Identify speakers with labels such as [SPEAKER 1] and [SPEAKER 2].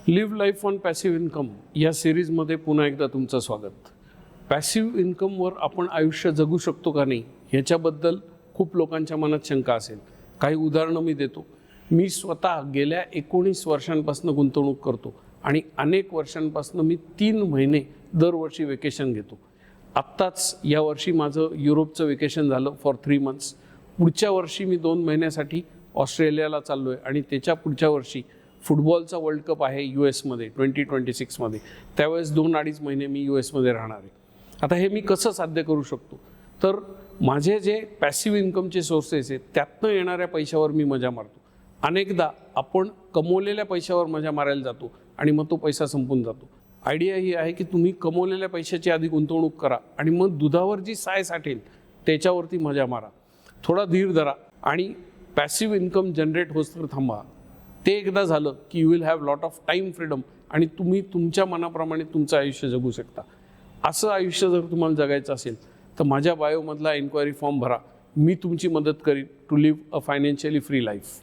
[SPEAKER 1] Leave life on passive income या सिरीजमध्ये पुन्हा एकदा तुमचं स्वागत. पॅसिव्ह इन्कमवर आपण आयुष्य जगू शकतो का नाही ह्याच्याबद्दल खूप लोकांच्या मनात शंका असेल. काही उदाहरणं मी देतो. मी स्वतः गेल्या 19 वर्षांपासून गुंतवणूक करतो आणि अनेक वर्षांपासून मी 3 महिने दरवर्षी वेकेशन घेतो. आत्ताच यावर्षी माझं युरोपचं वेकेशन झालं फॉर 3 months. पुढच्या वर्षी मी 2 महिन्यासाठी ऑस्ट्रेलियाला चाललो आहे आणि त्याच्या पुढच्या वर्षी फुटबॉलचा वर्ल्ड कप आहे US मध्ये 2026मध्ये. त्यावेळेस 2-2.5 महिने मी US मध्ये राहणार आहे. आता हे मी कसं साध्य करू शकतो, तर माझे जे पॅसिव्ह इन्कमचे सोर्सेस आहेत त्यातनं येणाऱ्या पैशावर मी मजा मारतो. अनेकदा आपण कमवलेल्या पैशावर मजा मारायला जातो आणि मग तो पैसा संपून जातो. आयडिया ही आहे की तुम्ही कमवलेल्या पैशाची आधी गुंतवणूक करा आणि मग दुधावर जी साय साठेल त्याच्यावरती मजा मारा. थोडा धीर धरा आणि पॅसिव्ह इन्कम जनरेट होस तर थांबा. ते एकदा झालं की you will have lot of time freedom आणि तुम्ही तुमच्या मनाप्रमाणे तुमचं आयुष्य जगू शकता. असं आयुष्य जर तुम्हाला जगायचं असेल तर माझ्या बायोमधला एन्क्वायरी फॉर्म भरा. मी तुमची मदत करीन to live a financially free life.